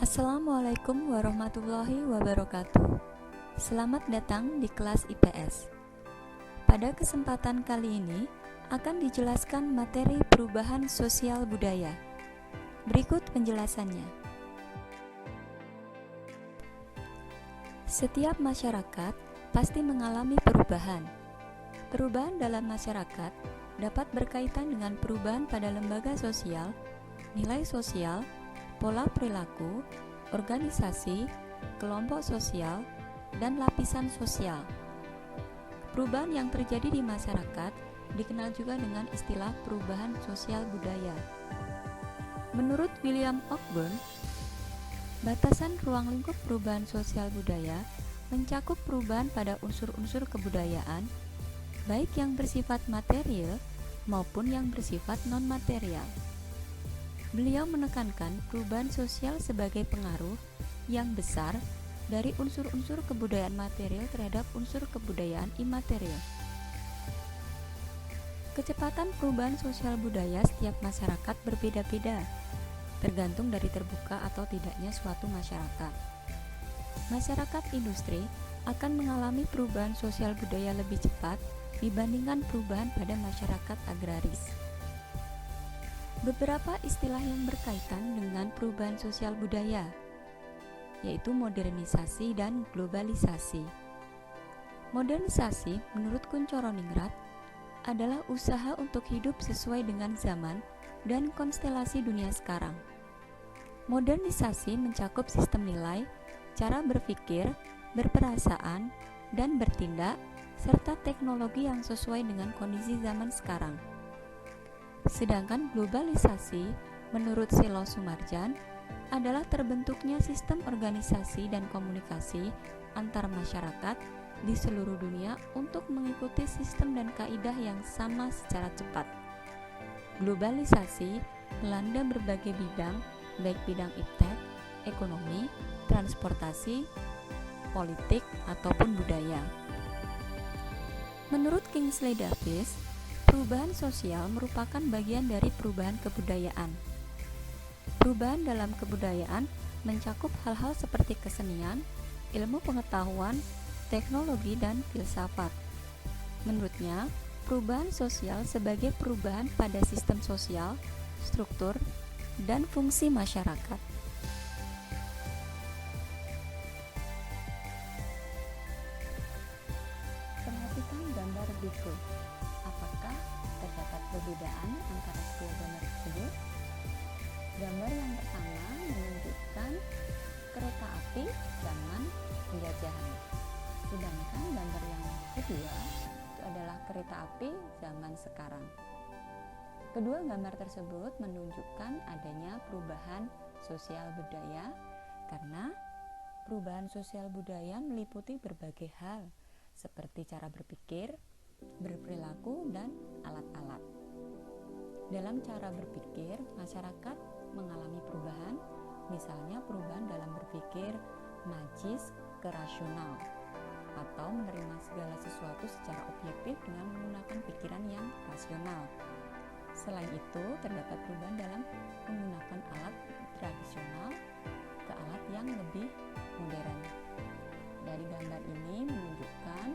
Assalamualaikum warahmatullahi wabarakatuh. Selamat datang di kelas IPS. Pada kesempatan kali ini akan dijelaskan materi perubahan sosial budaya. Berikut penjelasannya. Setiap masyarakat pasti mengalami perubahan. Perubahan dalam masyarakat dapat berkaitan dengan perubahan pada lembaga sosial, nilai sosial, pola perilaku, organisasi, kelompok sosial, dan lapisan sosial. Perubahan yang terjadi di masyarakat dikenal juga dengan istilah perubahan sosial budaya. Menurut William Cockburn, batasan ruang lingkup perubahan sosial budaya mencakup perubahan pada unsur-unsur kebudayaan, baik yang bersifat material maupun yang bersifat non-material. Beliau menekankan perubahan sosial sebagai pengaruh yang besar dari unsur-unsur kebudayaan material terhadap unsur kebudayaan imaterial. Kecepatan perubahan sosial budaya setiap masyarakat berbeda-beda, tergantung dari terbuka atau tidaknya suatu masyarakat. Masyarakat industri akan mengalami perubahan sosial budaya lebih cepat dibandingkan perubahan pada masyarakat agraris. Beberapa istilah yang berkaitan dengan perubahan sosial budaya, yaitu modernisasi dan globalisasi. Modernisasi menurut Kunchoro-Ningrat adalah usaha untuk hidup sesuai dengan zaman dan konstelasi dunia sekarang. Modernisasi mencakup sistem nilai, cara berpikir, berperasaan, dan bertindak, serta teknologi yang sesuai dengan kondisi zaman sekarang. Sedangkan globalisasi menurut Selo Sumarjan adalah terbentuknya sistem organisasi dan komunikasi antar masyarakat di seluruh dunia untuk mengikuti sistem dan kaidah yang sama secara cepat. Globalisasi melanda berbagai bidang, baik bidang iptek, ekonomi, transportasi, politik, ataupun budaya. Menurut Kingsley Davis, perubahan sosial merupakan bagian dari perubahan kebudayaan. Perubahan dalam kebudayaan mencakup hal-hal seperti kesenian, ilmu pengetahuan, teknologi, dan filsafat. Menurutnya, perubahan sosial sebagai perubahan pada sistem sosial, struktur, dan fungsi masyarakat. Perhatikan gambar berikut. Apakah terdapat perbedaan antara kedua gambar tersebut? Gambar yang pertama menunjukkan kereta api zaman penjajahan. Sedangkan gambar yang kedua itu adalah kereta api zaman sekarang. Kedua gambar tersebut menunjukkan adanya perubahan sosial budaya karena perubahan sosial budaya meliputi berbagai hal seperti cara berpikir, berperilaku, dan alat-alat. Dalam cara berpikir, masyarakat mengalami perubahan, misalnya perubahan dalam berpikir magis ke rasional, atau menerima segala sesuatu secara objektif dengan menggunakan pikiran yang rasional. Selain itu, terdapat perubahan dalam menggunakan alat tradisional ke alat yang lebih modern. Dari gambar ini menunjukkan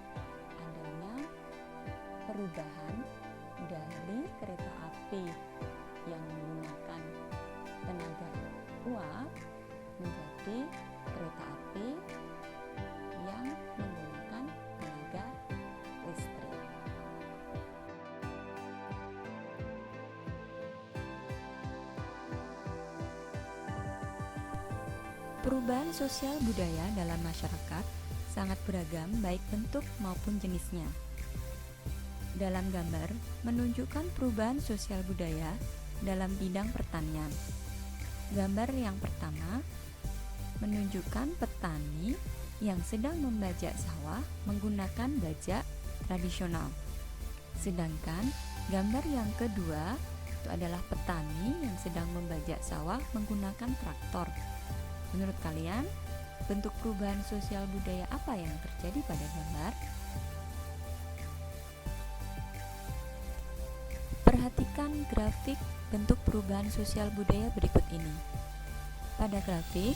adanya perubahan dari kereta api yang menggunakan tenaga uap menjadi kereta api yang menggunakan tenaga listrik. Perubahan sosial budaya dalam masyarakat sangat beragam baik bentuk maupun jenisnya. Dalam gambar menunjukkan perubahan sosial budaya dalam bidang pertanian. Gambar yang pertama menunjukkan petani yang sedang membajak sawah menggunakan bajak tradisional. Sedangkan gambar yang kedua itu adalah petani yang sedang membajak sawah menggunakan traktor. Menurut kalian, bentuk perubahan sosial budaya apa yang terjadi pada gambar? Perhatikan grafik bentuk perubahan sosial budaya berikut ini. Pada grafik,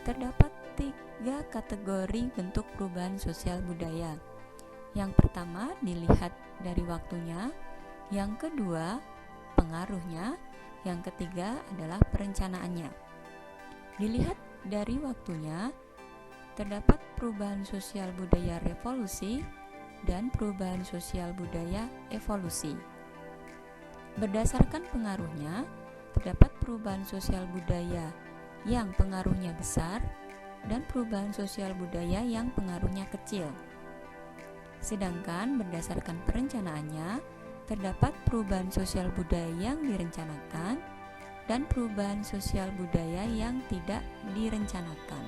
Terdapat 3 kategori bentuk perubahan sosial budaya. Yang pertama dilihat dari waktunya, yang kedua pengaruhnya, yang ketiga adalah perencanaannya. Dilihat dari waktunya, terdapat perubahan sosial budaya revolusi dan perubahan sosial budaya evolusi. Berdasarkan pengaruhnya, terdapat perubahan sosial budaya yang pengaruhnya besar dan perubahan sosial budaya yang pengaruhnya kecil. Sedangkan berdasarkan perencanaannya, terdapat perubahan sosial budaya yang direncanakan dan perubahan sosial budaya yang tidak direncanakan.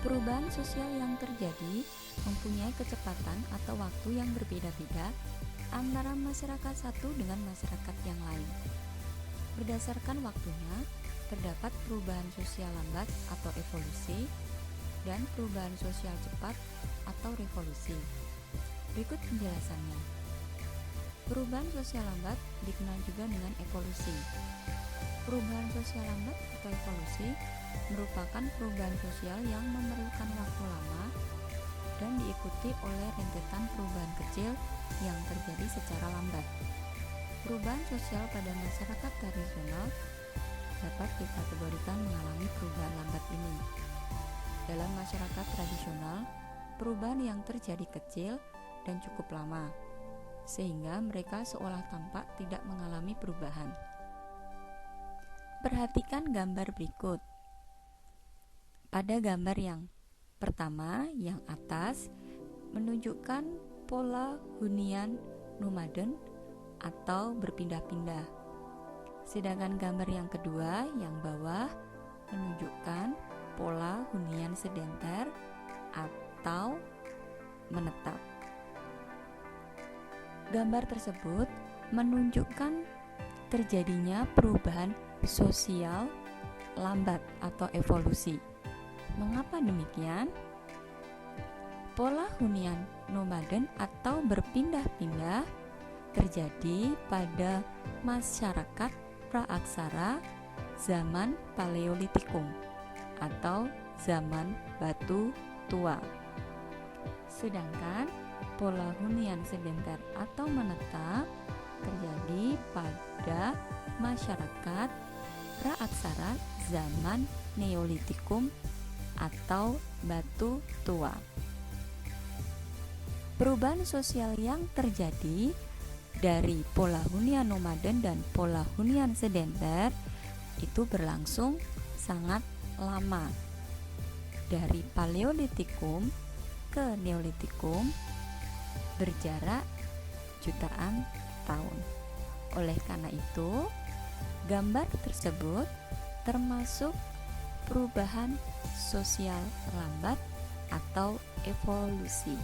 Perubahan sosial yang terjadi mempunyai kecepatan atau waktu yang berbeda-beda antara masyarakat satu dengan masyarakat yang lain. Berdasarkan waktunya, terdapat perubahan sosial lambat atau evolusi dan perubahan sosial cepat atau revolusi. Berikut penjelasannya. Perubahan sosial lambat dikenal juga dengan evolusi. Perubahan sosial lambat atau evolusi merupakan perubahan sosial yang memerlukan waktu lama dan diikuti oleh rentetan perubahan kecil yang terjadi secara lambat. Perubahan sosial pada masyarakat tradisional dapat dikategorikan mengalami perubahan lambat ini. Dalam masyarakat tradisional, perubahan yang terjadi kecil dan cukup lama, sehingga mereka seolah tampak tidak mengalami perubahan. Perhatikan gambar berikut. Pada gambar yang pertama, yang atas, menunjukkan pola hunian nomaden atau berpindah-pindah. Sedangkan gambar yang kedua, yang bawah, menunjukkan pola hunian sedenter atau menetap. Gambar tersebut menunjukkan terjadinya perubahan sosial lambat atau evolusi. Mengapa demikian? Pola hunian nomaden atau berpindah-pindah terjadi pada masyarakat praaksara zaman Paleolitikum atau zaman batu tua. Sedangkan pola hunian sedenter atau menetap terjadi pada masyarakat praaksara zaman Neolitikum atau batu tua. Perubahan sosial yang terjadi dari pola hunian nomaden dan pola hunian sedenter itu berlangsung sangat lama. Dari Paleolitikum ke Neolitikum berjarak jutaan tahun. Oleh karena itu, gambar tersebut termasuk perubahan sosial lambat atau evolusi.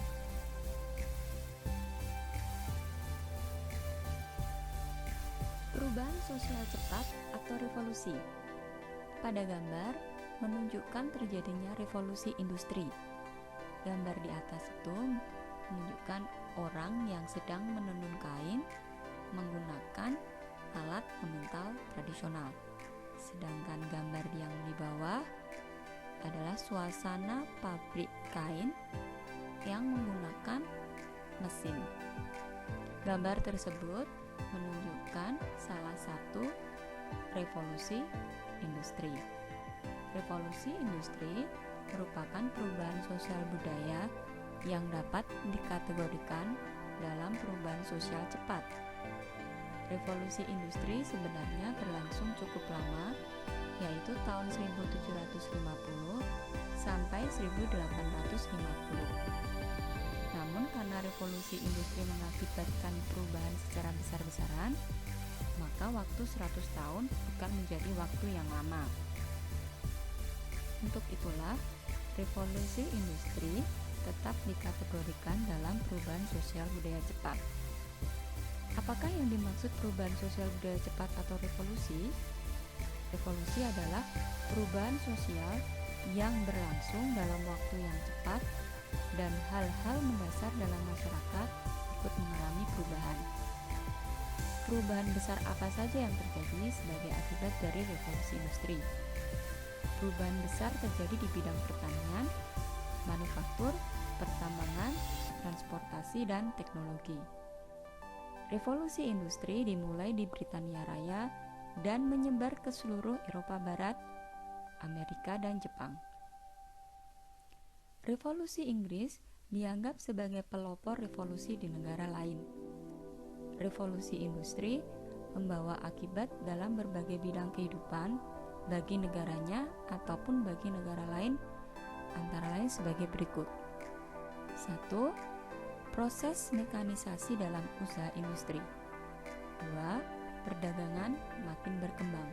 Perubahan sosial cepat atau revolusi. Pada gambar menunjukkan terjadinya revolusi industri. Gambar di atas itu menunjukkan orang yang sedang menenun kain menggunakan alat pemintal tradisional. Sedangkan gambar yang di bawah adalah suasana pabrik kain yang menggunakan mesin. Gambar tersebut menunjukkan salah satu revolusi industri. Revolusi industri merupakan perubahan sosial budaya yang dapat dikategorikan dalam perubahan sosial cepat. Revolusi industri sebenarnya berlangsung cukup lama, yaitu tahun 1750 sampai 1850. Namun karena revolusi industri mengakibatkan perubahan secara besar-besaran, maka waktu 100 tahun bukan menjadi waktu yang lama. Untuk itulah, revolusi industri tetap dikategorikan dalam perubahan sosial budaya cepat. Apakah yang dimaksud perubahan sosial budaya cepat atau revolusi? Revolusi adalah perubahan sosial yang berlangsung dalam waktu yang cepat dan hal-hal mendasar dalam masyarakat ikut mengalami perubahan. Perubahan besar apa saja yang terjadi sebagai akibat dari revolusi industri? Perubahan besar terjadi di bidang pertanian, manufaktur, pertambangan, transportasi, dan teknologi. Revolusi industri dimulai di Britania Raya dan menyebar ke seluruh Eropa Barat, Amerika, dan Jepang. Revolusi Inggris dianggap sebagai pelopor revolusi di negara lain. Revolusi industri membawa akibat dalam berbagai bidang kehidupan bagi negaranya ataupun bagi negara lain, antara lain sebagai berikut. 1. Proses mekanisasi dalam usaha industri. 2. Perdagangan makin berkembang.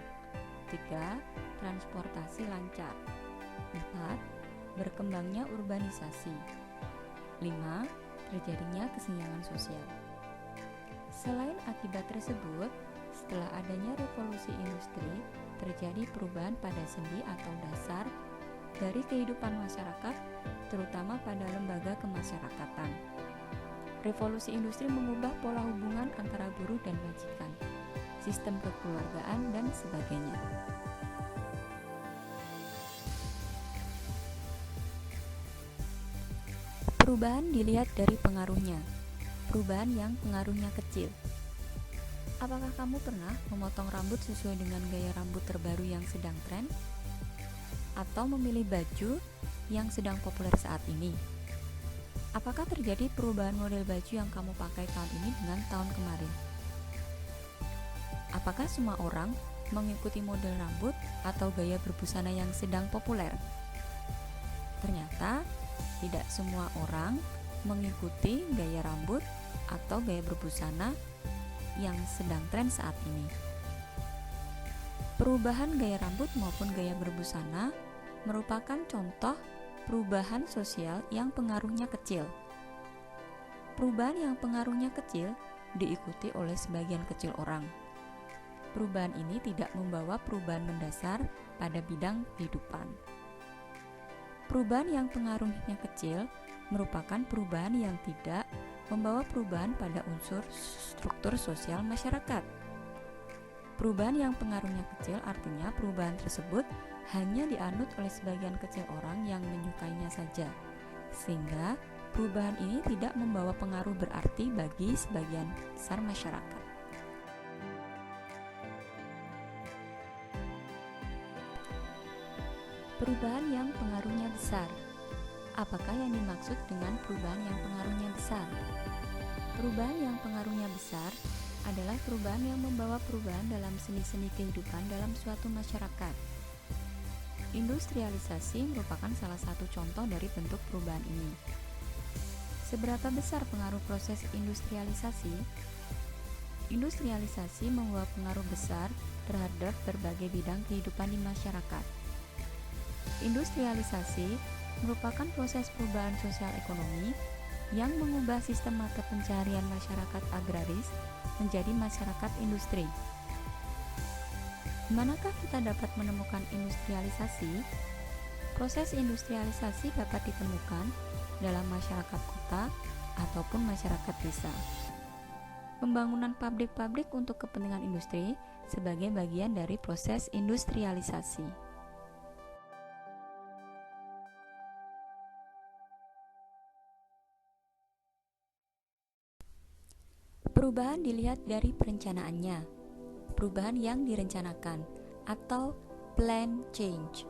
3. Transportasi lancar. 4. Berkembangnya urbanisasi. 5. Terjadinya kesenjangan sosial. Selain akibat tersebut, setelah adanya revolusi industri, terjadi perubahan pada sendi atau dasar dari kehidupan masyarakat, terutama pada lembaga kemasyarakatan. Revolusi industri mengubah pola hubungan antara buruh dan majikan, sistem kekeluargaan, dan sebagainya. Perubahan dilihat dari pengaruhnya. Perubahan yang pengaruhnya kecil. Apakah kamu pernah memotong rambut sesuai dengan gaya rambut terbaru yang sedang tren? Atau memilih baju yang sedang populer saat ini? Apakah terjadi perubahan model baju yang kamu pakai tahun ini dengan tahun kemarin? Apakah semua orang mengikuti model rambut atau gaya berbusana yang sedang populer? Ternyata, tidak semua orang mengikuti gaya rambut atau gaya berbusana yang sedang tren saat ini. Perubahan gaya rambut maupun gaya berbusana merupakan contoh perubahan sosial yang pengaruhnya kecil. Perubahan yang pengaruhnya kecil diikuti oleh sebagian kecil orang. Perubahan ini tidak membawa perubahan mendasar pada bidang kehidupan. Perubahan yang pengaruhnya kecil merupakan perubahan yang tidak membawa perubahan pada unsur struktur sosial masyarakat. Perubahan yang pengaruhnya kecil artinya perubahan tersebut hanya dianut oleh sebagian kecil orang yang menyukainya saja, sehingga perubahan ini tidak membawa pengaruh berarti bagi sebagian besar masyarakat. Perubahan yang pengaruhnya besar. Apakah yang dimaksud dengan perubahan yang pengaruhnya besar? Perubahan yang pengaruhnya besar adalah perubahan yang membawa perubahan dalam seni-seni kehidupan dalam suatu masyarakat. Industrialisasi merupakan salah satu contoh dari bentuk perubahan ini. Seberapa besar pengaruh proses industrialisasi? Industrialisasi membawa pengaruh besar terhadap berbagai bidang kehidupan di masyarakat. Industrialisasi merupakan proses perubahan sosial ekonomi yang mengubah sistem mata pencaharian masyarakat agraris menjadi masyarakat industri. Manakah kita dapat menemukan industrialisasi? Proses industrialisasi dapat ditemukan dalam masyarakat kota ataupun masyarakat desa. Pembangunan pabrik-pabrik untuk kepentingan industri sebagai bagian dari proses industrialisasi. Perubahan dilihat dari perencanaannya. Perubahan yang direncanakan atau plan change.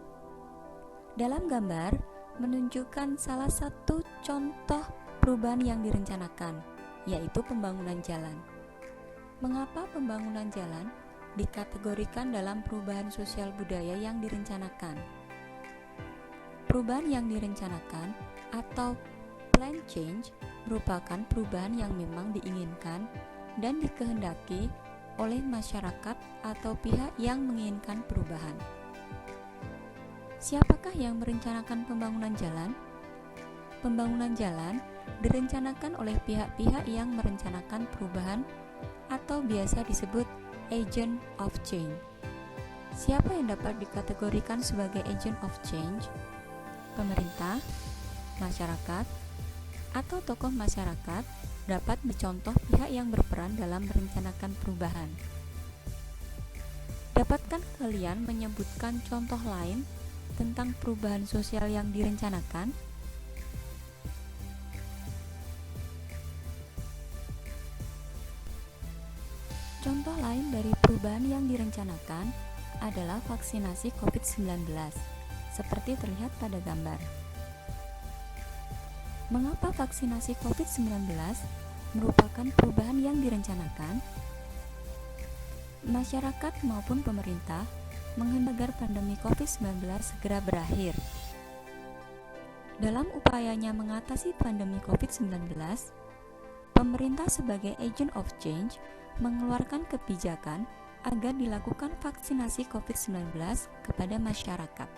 Dalam gambar menunjukkan salah satu contoh perubahan yang direncanakan, yaitu pembangunan jalan. Mengapa pembangunan jalan dikategorikan dalam perubahan sosial budaya yang direncanakan? Perubahan yang direncanakan atau plan change merupakan perubahan yang memang diinginkan dan dikehendaki oleh masyarakat atau pihak yang menginginkan perubahan. Siapakah yang merencanakan pembangunan jalan? Pembangunan jalan direncanakan oleh pihak-pihak yang merencanakan perubahan atau biasa disebut agent of change. Siapa yang dapat dikategorikan sebagai agent of change? Pemerintah, masyarakat, atau tokoh masyarakat dapat mencontoh pihak yang berperan dalam merencanakan perubahan. Dapatkah kalian menyebutkan contoh lain tentang perubahan sosial yang direncanakan? Contoh lain dari perubahan yang direncanakan adalah vaksinasi COVID-19, seperti terlihat pada gambar. Mengapa vaksinasi COVID-19 merupakan perubahan yang direncanakan? Masyarakat maupun pemerintah menghendaki agar pandemi COVID-19 segera berakhir. Dalam upayanya mengatasi pandemi COVID-19, pemerintah sebagai agent of change mengeluarkan kebijakan agar dilakukan vaksinasi COVID-19 kepada masyarakat.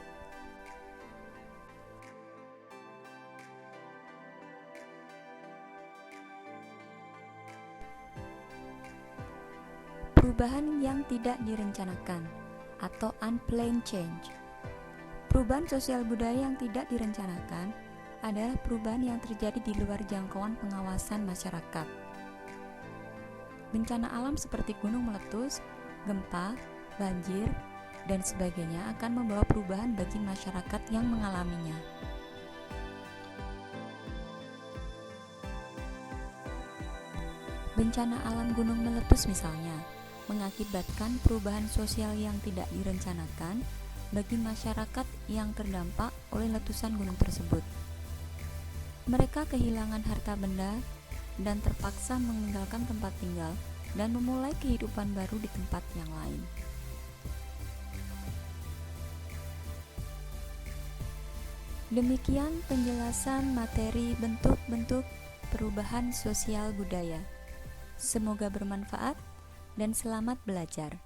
Perubahan yang tidak direncanakan atau unplanned change. Perubahan sosial budaya yang tidak direncanakan adalah perubahan yang terjadi di luar jangkauan pengawasan masyarakat. Bencana alam seperti gunung meletus, gempa, banjir, dan sebagainya akan membawa perubahan bagi masyarakat yang mengalaminya. Bencana alam gunung meletus misalnya mengakibatkan perubahan sosial yang tidak direncanakan bagi masyarakat yang terdampak oleh letusan gunung tersebut. Mereka kehilangan harta benda dan terpaksa meninggalkan tempat tinggal dan memulai kehidupan baru di tempat yang lain. Demikian penjelasan materi bentuk-bentuk perubahan sosial budaya. Semoga bermanfaat dan selamat belajar.